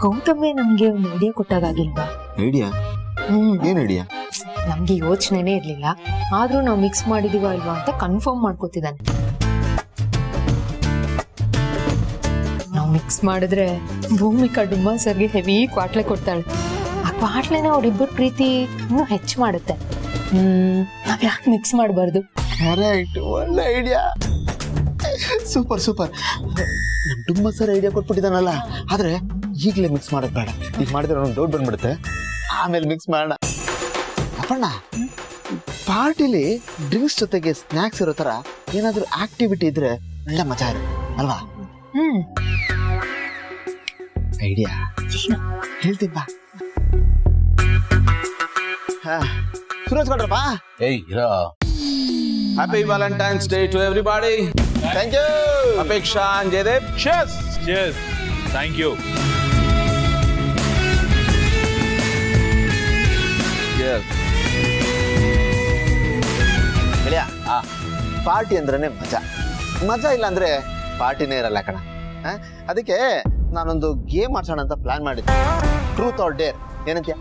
ಗೌತಮೇ ನಮ್ಗೆ ಒಂದು idea ಕೊಟ್ಟಾಗಿಲ್ವಾ? Idea? ಏನ್ ಐಡಿಯಾ? ನಮ್ಗೆ ಯೋಚನೆನೇ ಇರ್ಲಿಲ್ಲ, ಆದ್ರೂ ನಾವು ಮಿಕ್ಸ್ ಮಾಡಿದೀವ ಇಲ್ವಾ ಅಂತ ಕನ್ಫರ್ಮ್ ಮಾಡ್ಕೋತಿದ್ದಾನೆ. ನಾವು ಮಿಕ್ಸ್ ಮಾಡಿದ್ರೆ ಭೂಮಿಕಾ ಡುಮ್ಮ ಸರ್ಗೆ ಹೆವಿ ಕ್ವಾಟ್ಲೆ ಕೊಡ್ತಾಳೆ. ಆ ಕ್ವಾಟ್ಲೆನ ಅವ್ರಿಬ್ಬರು ಪ್ರೀತಿ ಇನ್ನೂ ಹೆಚ್ಚು ಮಾಡುತ್ತೆ. ನಾವ್ ಯಾಕೆ ಮಿಕ್ಸ್ ಮಾಡಬಾರ್ದು? ಕರೆಕ್ಟ್, ಒಳ್ಳೆ ಐಡಿಯಾ. Super super. ಡುಮ್ಮ ಸರ್ ಐಡಿಯಾ ಕೊಟ್ಬಿಟ್ಟಿದಾನಲ್ಲ, ಆದ್ರೆ ಈಗಲೇ ಮಿಕ್ಸ್ ಮಾಡೋದ್ ಬೇಡ. ಈಗ ಮಾಡಿದ್ರೆ ಒಂದು ಡೌಟ್ ಬಂದ್ಬಿಡುತ್ತೆ, ಆಮೇಲೆ ಮಿಕ್ಸ್ ಮಾಡೋಣ. ಅಪ್ಪಣ್ಣ, ಪಾರ್ಟಿಲಿ ಡ್ರಿಂಕ್ಸ್ ಜೊತೆಗೆ ಸ್ನಾಕ್ಸ್ ಇರೋ ತರ ಏನಾದ್ರೂ ಆಕ್ಟಿವಿಟಿ ಇದ್ರೆ ಒಳ್ಳೆ ಮಜಾ ಇರುತ್ತೆ ಅಲ್ವಾ? ಐಡಿಯಾ ಹೇಳ್ತೀನಿ ಬಾ. Suresh ಕೊಡ್ರಪ್ಪ. Happy Valentine's Day to everybody. Thank you. Apeksha and Jaydev. Cheers. Cheers. Thank you. Cheers. ಗೆಳೆಯ, ಪಾರ್ಟಿ ಅಂದ್ರೇನೆ ಮಜಾ. ಮಜಾ ಇಲ್ಲ ಅಂದ್ರೆ ಪಾರ್ಟಿನೇ ಇರಲ್ಲ ಕಣ. ಅದಕ್ಕೆ ನಾನೊಂದು ಗೇಮ್ ಆಡ್ಸೋಣ ಅಂತ ಪ್ಲಾನ್ ಮಾಡಿದ್ದೆ. ಟ್ರೂತ್ ಆರ್ ಡೇರ್, ಏನಂತೀಯ?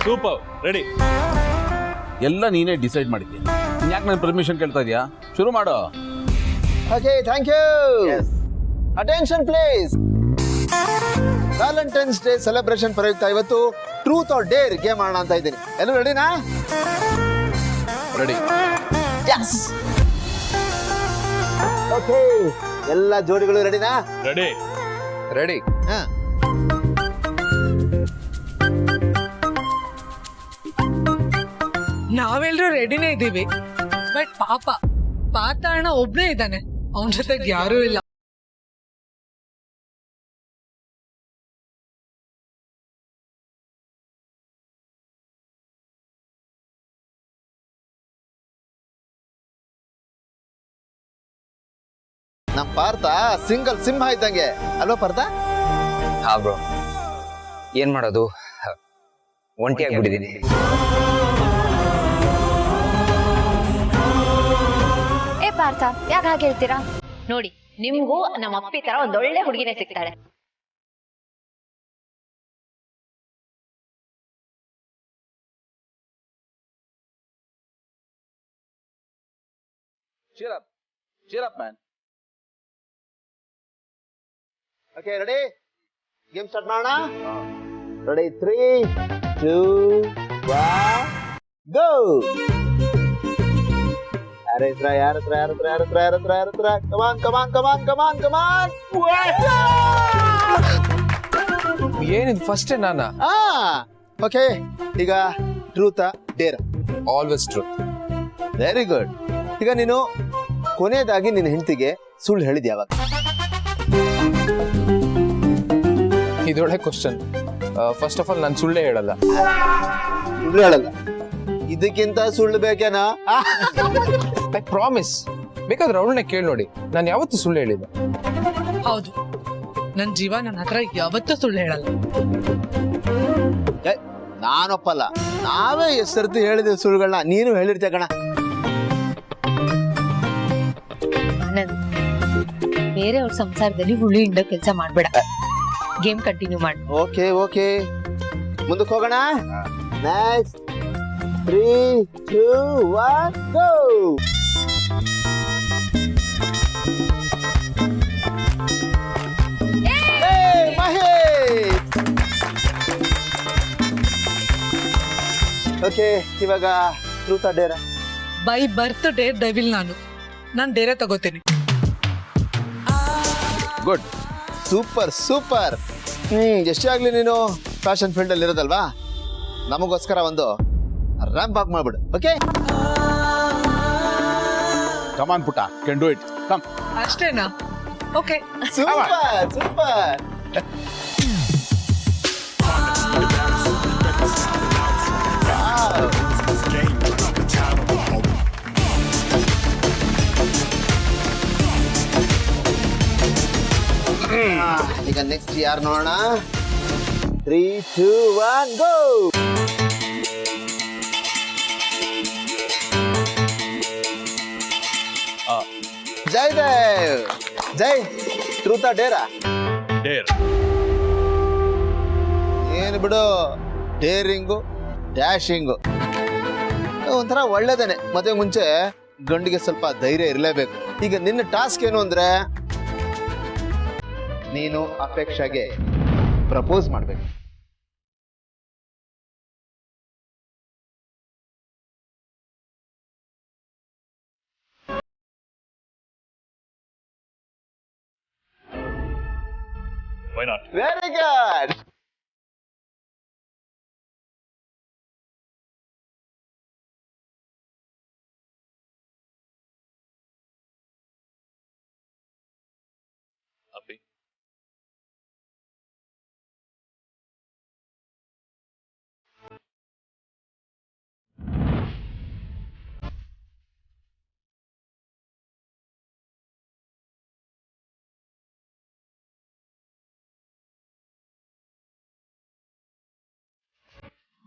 Super. Ready. ಎಲ್ಲ ನೀನೇ ಡಿಸೈಡ್ ಮಾಡಿದ್ಯಾ, ಯಾಕೆ ನಾನು ಪರ್ಮಿಷನ್ ಕೇಳ್ತಾ ಇದೀಯಾ? ಶುರು ಮಾಡು. Okay, thank you. Attention please. Valentine's day celebration ಪ್ರಯುಕ್ತ ಇವತ್ತು ಟ್ರೂತ್ ಆರ್ ಡೇರ್ ಗೇಮ್ ಆಡೋಣ ಅಂತ ಇದ್ದೀನಿ. ಎಲ್ಲರೂ ರೆಡಿನಾ? ರೆಡಿ. ಯಸ್. ಓಕೆ, ಎಲ್ಲ ಜೋಡಿಗಳು ರೆಡಿನಾ? Ready. ರೆಡಿ. ನಾವೆಲ್ಲರೂ ರೆಡಿನೇ ಇದ್ದೀವಿ, ಬಟ್ ಪಾತ ಅಣ್ಣ ಒಬ್ನೇ ಇದ್ದಾನೆ, ಅವನ ಜೊತೆಗೆ ಯಾರೂ ಇಲ್ಲ. ನಮ್ ಪಾರ್ಥ ಸಿಂಗಲ್ ಸಿಂಹ ಇದ್ದಂಗೆ ಅಲ್ವಾ ಪಾರ್ಥ? ಹಾ ಬ್ರೋ, ಏನ್ ಮಾಡೋದು, ಒಂಟಿ ಆಗ್ಬಿಟ್ಟಿದೀನಿ. ಪಾರ್ಥ, ಯಾಕೆ ಹಾಗೆ ಹೇಳ್ತೀರಾ? ನೋಡಿ, ನಿಮ್ಗೂ ನಮ್ಮ ಅಪ್ಪಿ ತರ ಒಂದೊಳ್ಳೆ ಹುಡುಗಿನೇ ಸಿಗ್ತಾಳೆ. Cheer up. Cheer up, man. Okay, ready? Game start ಮಾಡೋಣ. ರೆಡಿ? 3, 2, 1, ಗೋ. ಯಾರ ಹತ್ರ? ಕಮಾನ್. ಏನಿದು ಫಸ್ಟ್ ನಾನಾ? ಓಕೆ, ಈಗ truth Deere? Always truth. Very good. ಈಗ ನೀನು ಕೊನೆಯದಾಗಿ ನಿನ್ನ ಹೆಂಡತಿಗೆ ಸುಳ್ಳು ಹೇಳಿದ್ಯಾ ಯಾವಾಗ? ಇದೊಳ್ಳೆ ಕ್ವಶನ್. ಫಸ್ಟ್ ಆಫ್ ಆಲ್ ನಾನು ಸುಳ್ಳೇ ಹೇಳಲ್ಲ. ಸುಳ್ಳು ಹೇಳಲ್ಲ? ಇದಕ್ಕಿಂತ ಸುಳ್ಳು ಬೇಕೇನಾ? I promise. ಬೇಕಾದ್ರೆ ಅವಳನ್ನೇ ಕೇಳಿ ನೋಡಿ, ನಾನು ಯಾವತ್ತೂ ಸುಳ್ಳು ಹೇಳಿದ್ದೆ. ಹೌದು, ನನ್ ಜೀವ ನನ್ನ ಹತ್ರ ಯಾವತ್ತೂ ಸುಳ್ಳು ಹೇಳಲ್ಲ. ನಾನೊಪ್ಪಲ್ಲ. ನಾವೇ ಎಷ್ಟರ್ತಿ ಹೇಳಿದ್ವಿ ಸುಳ್ಳುಗಳನ್ನ, ನೀನು ಹೇಳಿರ್ತೀಯ ಕಣ. ಆನಂದ್, ಬೇರೆಯವ್ರ ಸಂಸಾರದಲ್ಲಿ ಹುಳಿ ಹಿಂಡ ಕೆಲಸ ಮಾಡ್ಬೇಡ. ಗೇಮ್ ಕಂಟಿನ್ಯೂ ಮಾಡು. ಓಕೆ, ಮುಂದಕ್ಕೆ ಹೋಗೋಣ. Next 3, 2, 1, go. ಮಹೇಶ್. ಓಕೆ, ಇವಾಗ truth or dare? By birthday devil ನಾನು ಡೇರೆ ತಗೋತೀನಿ. ಗುಡ್. ಸೂಪರ್. ಎಷ್ಟೇ ಆಗ್ಲಿ ನೀನು ಫ್ಯಾಷನ್ ಫೀಲ್ಡ್ ಅಲ್ಲಿ ಇರೋದಲ್ವಾ, ನಮಗೋಸ್ಕರ ಒಂದು ರ್ಯಾಂಪ್ ವಾಕ್ ಮಾಡ್ಬಿಡು. Okay, Come on, Putta. Can do it. Come. ಅಷ್ಟೇನಾ? ಓಕೆ. ಸೂಪರ್. ಈಗ ನೆಕ್ಸ್ಟ್ ಯಾರು ನೋಡೋಣ? 3, 2, 1, go. Jayadev. Jai, truth or ಡೇರಾ? Dare. ಹೋಗ್ಲಿ ಬಿಡು. ಡೇರಿಂಗು ಡ್ಯಾಶಿಂಗು ಒಂಥರ ಒಳ್ಳೇದೇನೆ. ಮದುವೆ ಮುಂಚೆ ಗಂಡಿಗೆ ಸ್ವಲ್ಪ ಧೈರ್ಯ ಇರಲೇಬೇಕು. ಈಗ ನಿನ್ನ ಟಾಸ್ಕ್ ಏನು ಅಂದ್ರೆ ನೀನು ಅಪೇಕ್ಷೆಗೆ ಪ್ರಪೋಸ್ ಮಾಡ್ಬೇಕು. Why not? Very good. ಅಪ್ಪಿ,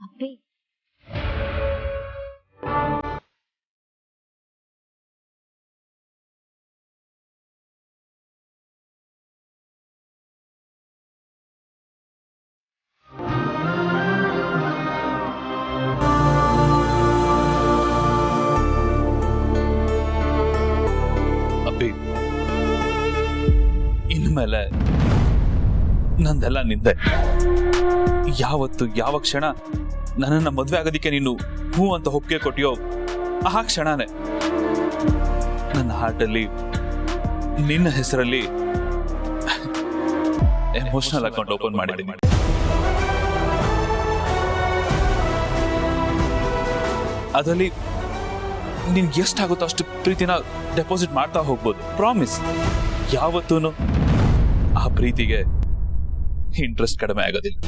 ಅಪ್ಪಿ ಅಪ್ಪಿ, ಇನ್ಮೇಲೆ ನಂದೆಲ್ಲ ನಿಂದೆ. ಯಾವತ್ತು ಯಾವ ಕ್ಷಣ ನನ್ನನ್ನ ಮದ್ವೆ ಆಗೋದಿಕ್ಕೆ ನೀನು ಹೂ ಅಂತ ಒಪ್ಪಿಗೆ ಕೊಟ್ಟಿಯೋ ಆ ಕ್ಷಣನೇ ನನ್ನ ಹಾರ್ಟಲ್ಲಿ ನಿನ್ನ ಹೆಸರಲ್ಲಿ ಎಮೋಷನಲ್ ಅಕೌಂಟ್ ಓಪನ್ ಮಾಡಿದ್ದೀನಿ. ಅದರಲ್ಲಿ ನಿನ್ಗೆ ಎಷ್ಟಾಗುತ್ತೋ ಅಷ್ಟು ಪ್ರೀತಿನ ಡೆಪಾಸಿಟ್ ಮಾಡ್ತಾ ಹೋಗ್ಬೋದು. ಪ್ರಾಮಿಸ್, ಯಾವತ್ತೂ ಆ ಪ್ರೀತಿಗೆ ಇಂಟ್ರೆಸ್ಟ್ ಕಡಿಮೆ ಆಗೋದಿಲ್ಲ.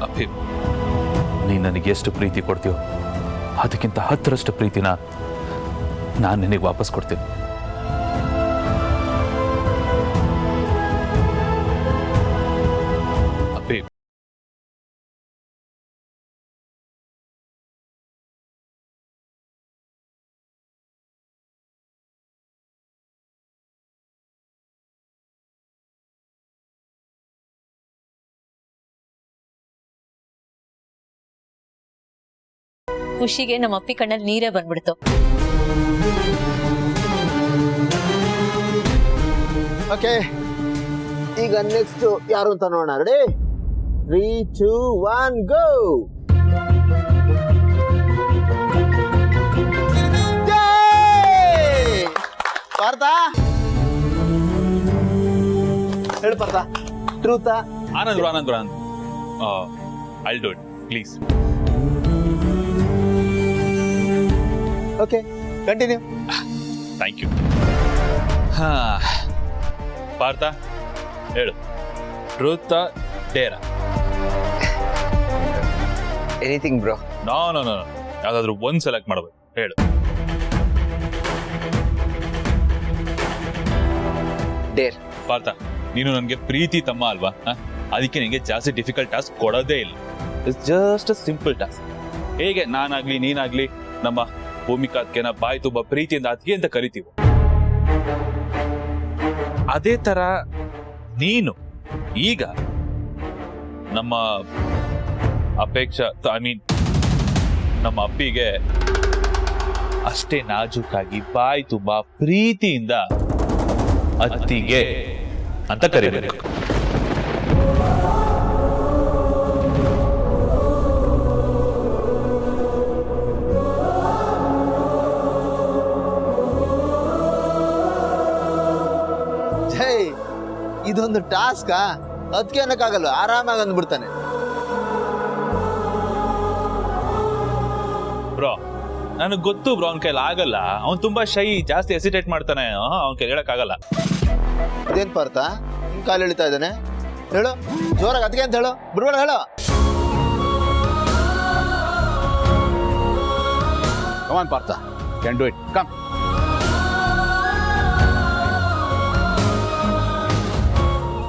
ಅಪ್ಪಿ, ನೀನು ನನಗೆ ಎಷ್ಟು ಪ್ರೀತಿ ಕೊಡ್ತೀಯೋ ಅದಕ್ಕಿಂತ 10ರಷ್ಟು ಪ್ರೀತಿನ ನಾನು ನಿನಗೆ ವಾಪಸ್ ಕೊಡ್ತೀನಿ. ಅಪ್ಪಿ, ಖುಷಿಗೆ ನಮ್ಮ ಅಪ್ಪಿ ಕಣ್ಣಲ್ಲಿ ನೀರೇ ಬಂದ್ಬಿಡ್ತು. ಓಕೆ, ಈಗ ನೆಕ್ಸ್ಟ್ ಯಾರು ಅಂತ ನೋಡೋಣ. ರೆಡಿ? 3, 2, 1 ಗೋ. ಪಾರ್ಥ, ಹೇಳು ಪಾರ್ಥ, ಟ್ರೂತಾ? Anand Anand Anand, I'll do it please. Okay, continue. Thank you. ಹಾ, ಪಾರ್ಥ ಹೇಳು, ಟ್ರೂತಾ ಡೇರಾ? Anything bro. No no no, ಯಾವ್ದಾದ್ರು ಒಂದ್ ಸೆಲೆಕ್ಟ್ ಮಾಡ್ಬೇಕು. ಹೇಳು. ಡೇರ್. ಪಾರ್ಥ, ನೀನು ನನಗೆ ಪ್ರೀತಿ ತಮ್ಮ ಅಲ್ವಾ? ಅದಕ್ಕೆ ನಿನಗೆ ಜಾಸ್ತಿ ಡಿಫಿಕಲ್ಟ್ ಟಾಸ್ಕ್ ಕೊಡೋದೇ ಇಲ್ಲ. It's just a simple task. ಹೇಗೆ ನಾನಾಗ್ಲಿ ನೀನಾಗ್ಲಿ ನಮ್ಮ ಭೂಮಿಕಾ ಅದಕ್ಕೆನ ಬಾಯಿ ತುಂಬಾ ಪ್ರೀತಿಯಿಂದ ಅದಕ್ಕೆ ಅಂತ ಕರಿತೀವಿ, ಅದೇ ತರ ನೀನು ಈಗ ನಮ್ಮ ಅಪೇಕ್ಷಾ ಐ ಮೀನ್ ನಮ್ಮ ಅಪ್ಪಿಗೆ ಅಷ್ಟೇ ನಾಜೂಕಾಗಿ ಬಾಯಿ ತುಂಬಾ ಪ್ರೀತಿಯಿಂದ ಅತ್ತಿಗೆ ಅಂತ ಕರಿಬೇಕು. ಜೈ, ಇದೊಂದು ಟಾಸ್ಕ್ ಅದಕ್ಕೆ ಅನ್ನಕ್ಕಾಗಲ್ಲ, ಆರಾಮಾಗಿ ಅಂದ್ಬಿಡ್ತಾನೆ. ಬ್ರೋ, ನನಗೆ ಗೊತ್ತು ಬ್ರೋ, ಅವನ ಕೈಲಿ ಆಗಲ್ಲ. ಅವ್ನು ತುಂಬಾ ಶೈ, ಜಾಸ್ತಿ ಹೆಸಿಟೇಟ್ ಮಾಡ್ತಾನೆ. ಅವನ ಕೈಲಿ ಹೇಳಕ್ ಆಗಲ್ಲ. ಇದೇನ್ ಪಾರ್ಥ, ನಿನ್ ಕಾಲು ಎಳಿತಾ ಇದ್ದಾನೆ? ಹೇಳು ಜೋರಾಗಿ, ಅದಕ್ಕೆ ಅಂತ ಹೇಳು, ಬಿಡ್ಬೇಡ, ಹೇಳು. Come on, Partha. Can do it. Come.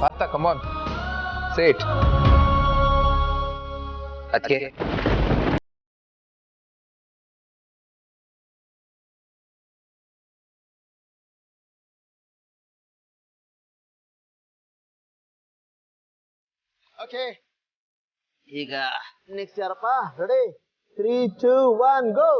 Partha, come on, say it. ಅದಕ್ಕೆ ಓಕೆ, ಈಗ ನೆಕ್ಸ್ಟ್ ಯಾರಪ್ಪ? ರೆಡಿ 3 2 1 ಗೋ.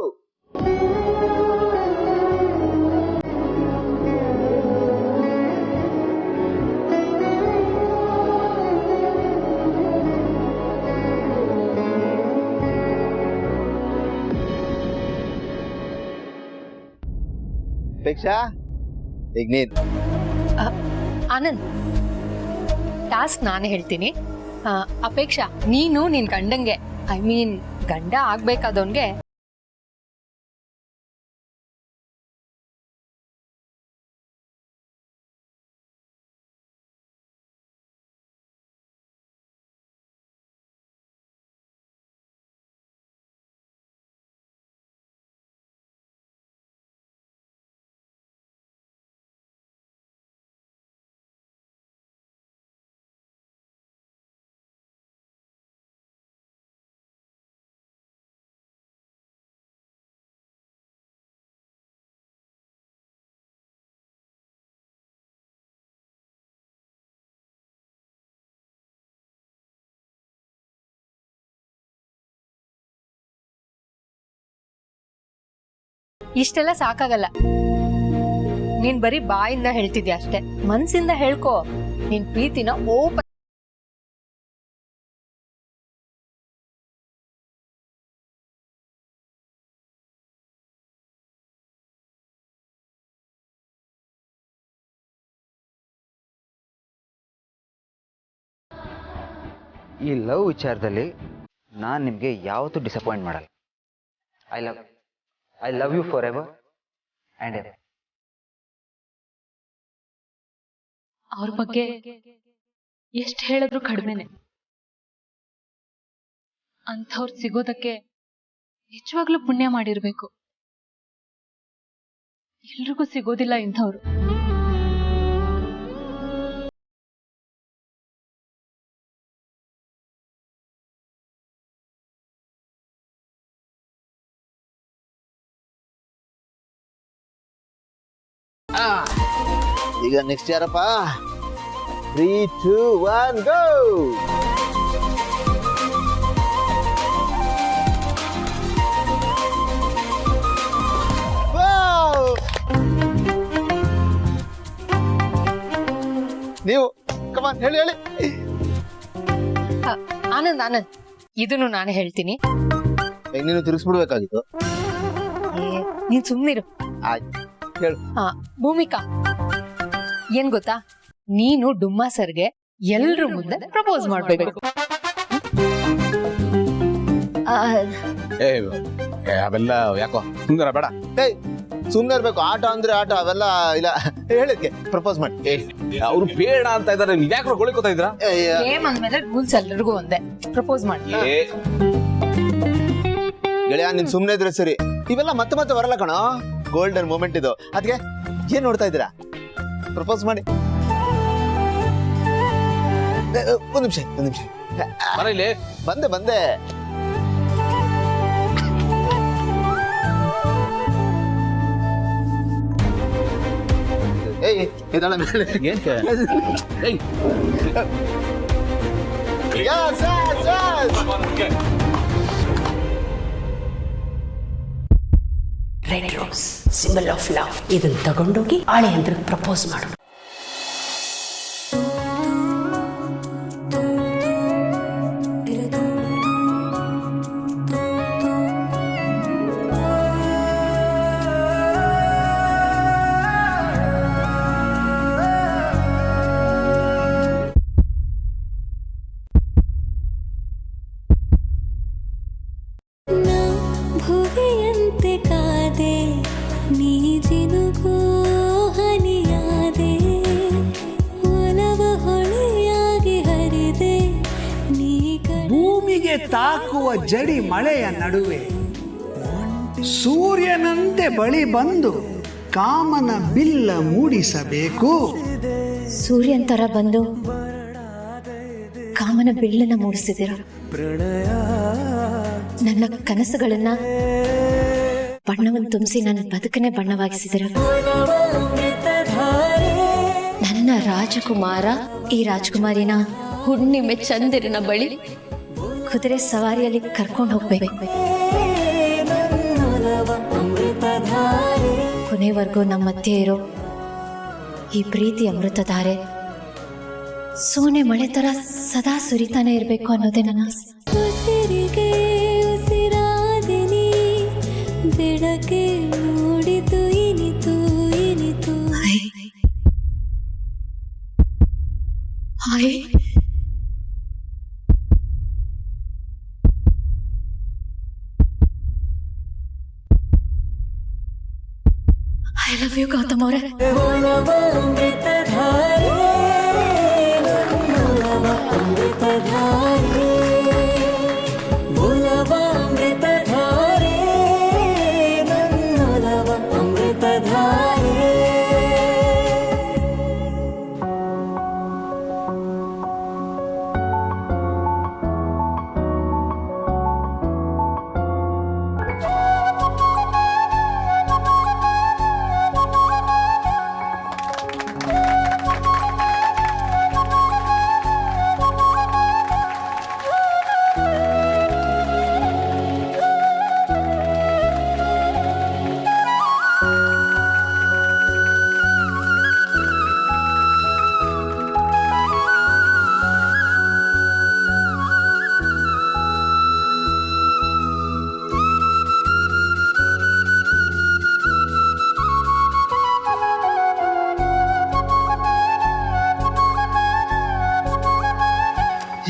ಅಪೇಕ್ಷಾ, ಈಗ ನೀನ್. ಆನಂದ್, ಟಾಸ್ಕ್ ನಾನೇ ಹೇಳ್ತೀನಿ. ಅಪೇಕ್ಷಾ, ನೀನು ನಿನ್ ಗಂಡಂಗೆ, ಐ ಮೀನ್ ಗಂಡ ಆಗ್ಬೇಕಾದವನ್ಗೆ ಇಷ್ಟೆಲ್ಲ ಸಾಕಾಗಲ್ಲ. ನೀನ್ ಬರೀ ಬಾಯಿಂದ ಹೇಳ್ತಿದ್ಯಾ ಅಷ್ಟೇ, ಮನ್ಸಿಂದ ಹೇಳ್ಕೊ. ನಿನ್ ಪ್ರೀತಿನ ಓಪನ್ ಈ ಲವ್ ವಿಚಾರದಲ್ಲಿ ನಾನು ನಿಮಗೆ ಯಾವತ್ತೂ ಡಿಸಪಾಯಿಂಟ್ ಮಾಡಲ್ಲ. I love you for ever and ever. ಅವ್ರ ಬಗ್ಗೆ ಎಷ್ಟು ಹೇಳಿದ್ರು ಕಡಿಮೆನೆ. ಅಂಥವ್ರು ಸಿಗೋದಕ್ಕೆ ನಿಜವಾಗ್ಲೂ ಪುಣ್ಯ ಮಾಡಿರ್ಬೇಕು. ಎಲ್ರಿಗೂ ಸಿಗೋದಿಲ್ಲ ಇಂಥವ್ರು. ಈಗ ನೆಕ್ಸ್ಟ್ ಯಾರಪ್ಪ? 3 2 1 ಗೋ. ನೀವು ಕಮಾನ್ ಹೇಳಿ ಹೇಳಿ. ಆನಂದ್ ಆನಂದ್, ಇದನ್ನು ನಾನೇ ಹೇಳ್ತೀನಿ. ನೀನು ತಿರ್ಗಿಸ್ಬಿಡ್ಬೇಕಾಗಿತ್ತು. ನೀನ್ ಸುಮ್ನಿರು. ಆಯ್ತು, ಹೇಳು. ಭೂಮಿಕಾ, ಏನ್ ಗೊತ್ತಾ, ನೀನು ಡುಮ್ಮಾ ಸರ್ಗೆ ಎಲ್ರ ಮುಂದೆ ಪ್ರಪೋಸ್ ಮಾಡ್ಬೇಕು. ಅವೆಲ್ಲ ಯಾಕೋ ಸುಂದರ ಬೇಡ. ಸುಮ್ಮನೆ ಇರ್ಬೇಕು. ಆಟ ಅಂದ್ರೆ ಆಟ, ಅವೆಲ್ಲ ಇಲ್ಲ. ಹೇಳಿದ್ಕೆ ಪ್ರಪೋಸ್ ಮಾಡಿ. ಅವ್ರು ಬೇಡ ಅಂತ ಇದಾರೆ, ನೀವ್ ಯಾಕೆ ಗೊಳಿಕೋತಾ ಇದ್ರ? ಗೇಮ್ ಅಂದ್ಮೇಲೆ ರೂಲ್ಸ್ ಎಲ್ರಿಗೂ ಒಂದೇ, ಪ್ರಪೋಸ್ ಮಾಡಿ. ಗೆಳೆಯ, ನೀನ್ ಸುಮ್ನೆ ಇದ್ರೆ ಸರಿ. ಇವೆಲ್ಲ ಮತ್ತೆ ಮತ್ತೆ ಬರಲ್ಲ ಕಣ. ಗೋಲ್ಡನ್ ಮೂಮೆಂಟ್ ಇದು. ಅದಕ್ಕೆ ಏನ್ ನೋಡ್ತಾ ಇದ್ದೀರಾ? ಪ್ರಪೋಸ್ ಮಾಡಿ. ಒಂದ್ ನಿಮಿಷ ಮನೇಲಿ ಬಂದೆ. ಏಯ್ ಇದಳ ಮೇಲೆ ಏನ್ red rose, symbol of love. ಇದನ್ನ ತಗೊಂಡೋಗಿ ಆಳೆ ಅಂದ್ರೆ ಪ್ರಪೋಸ್ ಮಾಡು. ಭುವಿಯಂತೆ ಕಾದೆ ನೀ ಜಿನುಗೋ ಹನಿಯಾದೆ, ಒಲವ ಹೊಳೆಯಾಗಿ ಹರಿದೆ ನೀ. ಭೂಮಿಗೆ ತಾಕುವ ಜಡಿ ಮಳೆಯ ನಡುವೆ ಸೂರ್ಯನಂತೆ ಬಳಿ ಬಂದು ಕಾಮನ ಬಿಲ್ಲ ಮೂಡಿಸಬೇಕು. ಸೂರ್ಯನ್ ತರ ಬಂದು ಕಾಮನ ಬಿಲ್ಲನ್ನ ಮೂಡಿಸಿದಿರ. ನನ್ನ ಕನಸುಗಳನ್ನ ಬಣ್ಣವನ್ನು ತುಂಬಿಸಿ ನನ್ನ ಬದುಕನ್ನೇ ಬಣ್ಣವಾಗಿಸಿದಿರ. ನನ್ನ ರಾಜಕುಮಾರ ಈ ರಾಜಕುಮಾರಿನ ಹುಣ್ಣಿಮೆ ಚಂದಿರನ ಬಳಿ ಕುದುರೆ ಸವಾರಿಯಲ್ಲಿ ಕರ್ಕೊಂಡು ಹೋಗ್ಬೇಕು. ಕೊನೆವರೆಗೂ ನಮ್ಮ ಮಧ್ಯೆ ಇರೋ ಈ ಪ್ರೀತಿ ಅಮೃತಧಾರೆ ಸೋನೆ ಮಳೆ ತರ ಸದಾ ಸುರಿತಾನೆ ಇರಬೇಕು ಅನ್ನೋದೇ ನನ್ನ ಆಸೆ. ಉಸಿರಿಗೆ ಉಸಿರಾದಿನಿ ಬೆಳಕೆ ಮೂಡಿತು ಇನಿತು ಇನಿತು. Hi I love you Gautam ಅವರೇ.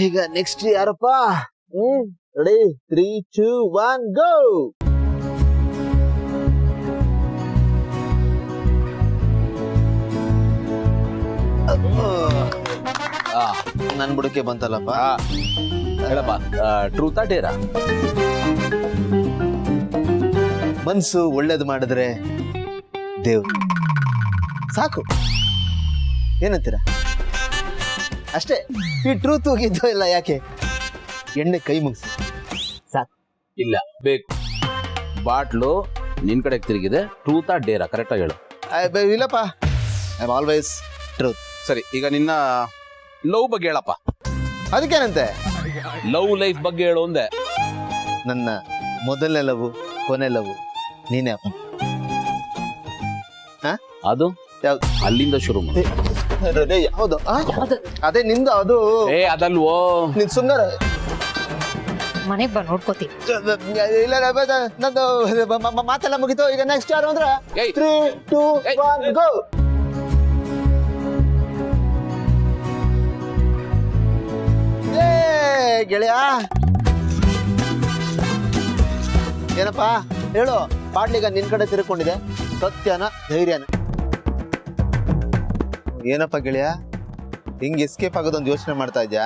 ಈಗ ನೆಕ್ಸ್ಟ್ ಯಾರಪ್ಪ? Ready 3, 2, 1 go. ನನ್ ಬುಡಕ್ಕೆ ಬಂತಲ್ಲಪ್ಪ. ಹೇಳಪ್ಪ, ಟ್ರೂತಾ ಡೇರಾ? ಮನ್ಸು ಒಳ್ಳೇದು ಮಾಡಿದ್ರೆ ದೇವ್ರು ಸಾಕು. ಏನಂತೀರ? ಅಷ್ಟೇ. ಈ ಟ್ರೂತ್ ಹೋಗಿದ್ದು ಇಲ್ಲ, ಯಾಕೆ ಎಣ್ಣೆ ಕೈ ಮುಗಿಸಿ ಸಾಕು. ಇಲ್ಲ, ಬೇಕು. ಬಾಟ್ಲು ನಿನ್ ಕಡೆ ತಿರುಗಿದೆ. ಟ್ರೂತಾ ಡೇರಾ? ಕರೆಕ್ಟಾಗಿ ಹೇಳು. ಇಲ್ಲಪ್ಪ, ಐ ಆಮ್ ಆಲ್ವೇಸ್ ಟ್ರೂತ್. ಸರಿ, ಈಗ ನಿನ್ನ ಲವ್ ಬಗ್ಗೆ ಹೇಳಪ್ಪ. ಅದಕ್ಕೇನಂತೆ? ಲವ್ ಲೈಫ್ ಬಗ್ಗೆ ಹೇಳು ಒಂದೇ. ನನ್ನ ಮೊದಲನೇ ಲವ್, ಕೊನೆ ಲವ್ ನೀನೇ ಅಪ್ಪ. ಅದು ಯಾವ್ದು? ಅಲ್ಲಿಂದ ಶುರು ಮಾಡಿ. ಯಾವ್ದು? ಅದೇ ನಿಂದು ಅದು. ಅದಲ್ವೋ, ನಿನ್ ಸುಂದರ ಮನೆಗ್ ಬಾ ನೋಡ್ಕೋತೀನಿ. ಇಲ್ಲ ನಂದು ಮಾತೆಲ್ಲ ಮುಗಿತು. ಈಗ ನೆಕ್ಸ್ಟ್ ಯಾರು ಅಂದ್ರೆ 3, 2, 1 ಗೋ. ಗೆಳೆಯ ಏನಪ್ಪಾ ಹೇಳು. ಬಾಟ್ಲಿಗ ನಿನ್ ಕಡೆ ತಿರ್ಕೊಂಡಿದೆ. ಸತ್ಯನ ಧೈರ್ಯನ? ಏನಪ್ಪ ಗೆಳೆಯ ಹಿಂಗ್ ಎಸ್ಕೇಪ್ ಆಗೋದೊಂದು ಯೋಚನೆ ಮಾಡ್ತಾ ಇದ್ಯಾ?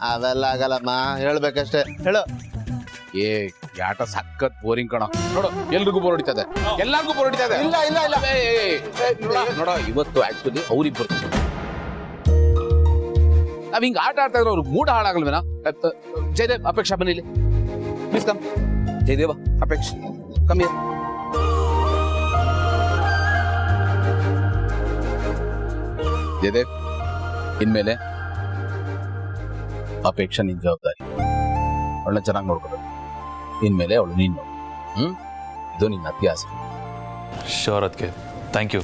ಅವೆಲ್ಲ ಆಗಲ್ಲಮ್ಮ, ಹೇಳ್ಬೇಕಷ್ಟೇ. ಹೇಳು. ಏ ಆಟ ಸಖತ್ ಬೋರಿಂಗ್ ಕಣ. ನೋಡು, ಎಲ್ರಿಗೂ ಬೋರ್ ಹೊಡಿತದೆ, ಎಲ್ಲಾರ್ಗೂ ಬೋರ್ ಹೊಡಿತದೆ. ಇಲ್ಲ ಇಲ್ಲ ಇಲ್ಲ, ನೋಡ, ಇವತ್ತು ಆಕ್ಚುಲಿ ಅವ್ರಿಬ್ಬರು ನಾವ್ ಹಿಂಗ್ ಆಟ ಆಡ್ತಾ ಇದ್ರೆ ಅವ್ರಿಗೆ ಮೂಡ ಹಾಳಾಗಲ್ವೇನಾ? ಜಯದೇವ್, ಅಪೇಕ್ಷಾ ಬನ್ನಿ ಇಲ್ಲಿ ಪ್ಲೀಸ್. ಕಮ್ ಜಯದೇವ, ಅಪೇಕ್ಷ ಕಮ್ಮಿ. ಜಯದೇವ್, ಇನ್ಮೇಲೆ ಅಪೇಕ್ಷಾ ನಿನ್ ಜವಾಬ್ದಾರಿ. ಅವಳನ್ನ ಚೆನ್ನಾಗಿ ನೋಡ್ಕೋಬೇಕು. ಇನ್ಮೇಲೆ ಅವಳು ನೀನ್ ನೋಡು. ಇದು ನಿನ್ನ ಅತ್ಯಾಸ. ಶೋರ್. ಅದಕ್ಕೆ ಥ್ಯಾಂಕ್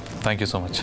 ಯು ಸೋ ಮಚ್.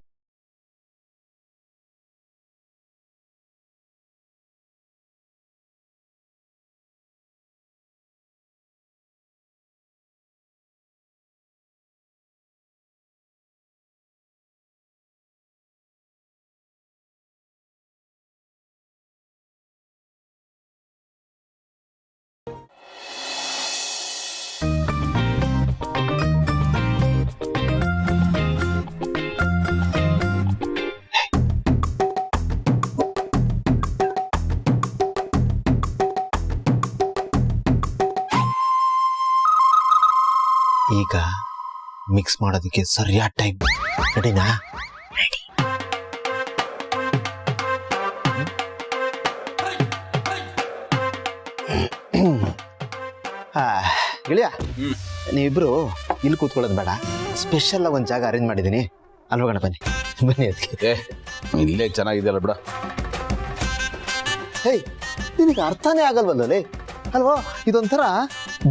ಈಗ ಮಿಕ್ಸ್ ಮಾಡೋದಕ್ಕೆ ಸರಿಯಾದ ಟೈಮ್. ರೆಡಿನಾ? ಗೆಳೆಯ, ನೀವಿಬ್ರು ಇಲ್ಲಿ ಕೂತ್ಕೊಳ್ಳೋದು ಬೇಡ. ಸ್ಪೆಷಲ್ ಆಗಿ ಒಂದು ಜಾಗ ಅರೇಂಜ್ ಮಾಡಿದ್ದೀನಿ, ಅಲ್ಲಿ ಹೋಗೋಣ. ಬನ್ನಿ ಬನ್ನಿ. ಅದಕ್ಕೆ ಇಲ್ಲೇ ಚೆನ್ನಾಗಿದೆಯಲ್ಲ ಬಿಡ. ಹೇಯ್, ನಿನಗೆ ಅರ್ಥನೇ ಆಗಲ್ವಲ್ಲೇ ಅಲ್ವಾ? ಇದೊಂಥರ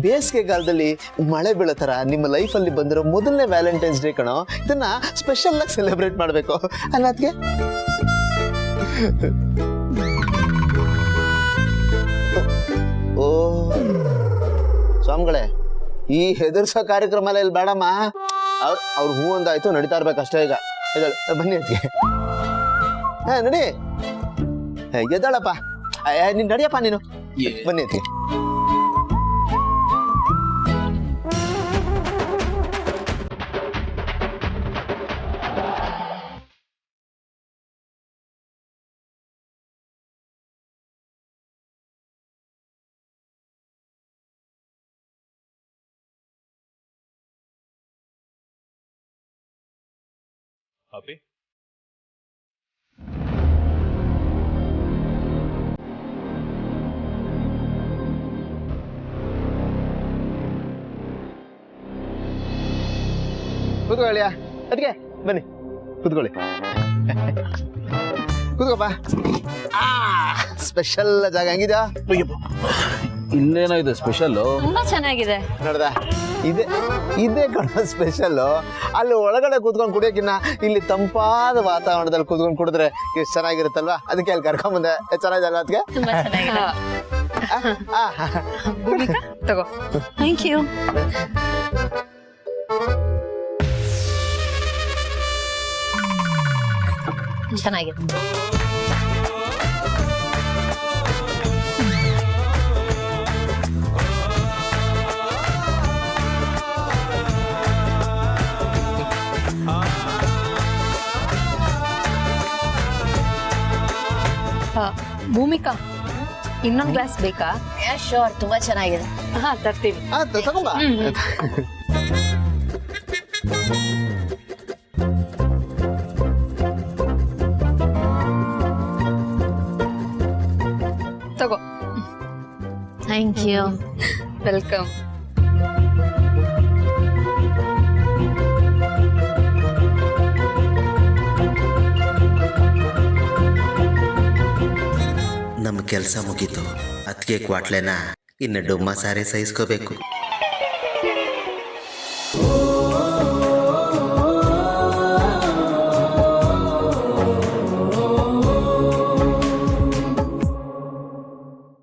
ಬೇಸಿಗೆಗಾಲದಲ್ಲಿ ಮಳೆ ಬೀಳೋ ಥರ ನಿಮ್ಮ ಲೈಫಲ್ಲಿ ಬಂದಿರೋ ಮೊದಲನೇ ವ್ಯಾಲೆಂಟೈನ್ಸ್ ಡೇ ಕಣೋ. ಇದನ್ನ ಸ್ಪೆಷಲ್ ಆಗಿ ಸೆಲೆಬ್ರೇಟ್ ಮಾಡಬೇಕು ಅಲ್ಲ ಅದಕ್ಕೆ. ಓ ಸ್ವಾಮಿಗಳೇ, ಈ ಹೆದರ್ಸೋ ಕಾರ್ಯಕ್ರಮ ಎಲ್ಲ ಇಲ್ಲಿ ಬೇಡಮ್ಮ. ಅವ್ರು ಹೂ ಒಂದಾಯ್ತು, ನಡೀತಾ ಇರ್ಬೇಕಷ್ಟೇ. ಈಗ ಬನ್ನಿ ಅದಕ್ಕೆ. ನಡಿ ಎದ್ದಾಳಪ್ಪ, ನೀನ್ ನಡಿಯಪ್ಪ ನೀನು. ಬನ್ನಿ ಅದಕ್ಕೆ. ಅಪ್ಪಿ ಕೂತ್ಕೊಳ್ಳಿ ಅದಕ್ಕೆ. ಬನ್ನಿ ಕೂತ್ಕೊಳ್ಳಿ. ಕೂತ್ಕೋಪ್ಪ. ಸ್ಪೆಷಲ್ ಜಾಗ ಹೆಂಗಿದ್ಯಾ? ಇಲ್ಲೇನೋ ಇದೆ ಸ್ಪೆಷಲ್. ತುಂಬಾ ಚೆನ್ನಾಗಿದೆ. ನೋಡ್ದ, ಇದೇ ಕಣ ಸ್ಪೆಷಲ್. ಅಲ್ಲಿ ಒಳಗಡೆ ಕೂತ್ಕೊಂಡು ಕುಡಿಯೋಕಿನ್ನ ಇಲ್ಲಿ ತಂಪಾದ ವಾತಾವರಣದಲ್ಲಿ ಕೂತ್ಕೊಂಡು ಕುಡಿದ್ರೆ ಎಷ್ಟು ಚೆನ್ನಾಗಿರುತ್ತಲ್ವಾ? ಅದಕ್ಕೆ ಅಲ್ಲಿ ಕರ್ಕೊಂಬಂದೆ. ಚೆನ್ನಾಗಿದಲ್ವಾ ಅದಕ್ಕೆ? ತುಂಬಾ ಚೆನ್ನಾಗಿದೆ. ತಗೋ. Thank you. ಚೆನ್ನಾಗಿದೆ. ಭೂಮಿಕಾ, ಇನ್ನೊಂದು ಗ್ಲಾಸ್ ಬೇಕಾ? ಶೋರ್, ತುಂಬಾ ಚೆನ್ನಾಗಿದೆ. ಹಾ ತರ್ತೀವಿ. ತಗೊಂಬ. ತಗೋ. Thank you. ವೆಲ್ಕಮ್. ನಮ್ಮ ಕೆಲಸ ಮುಗೀತು. ಅದಕ್ಕೆ ಕ್ವಾಟ್ಲೆನ ಇನ್ನು ಡುಮ್ಮ ಸಾರೆ ಸಹಿಸ್ಕೋಬೇಕು.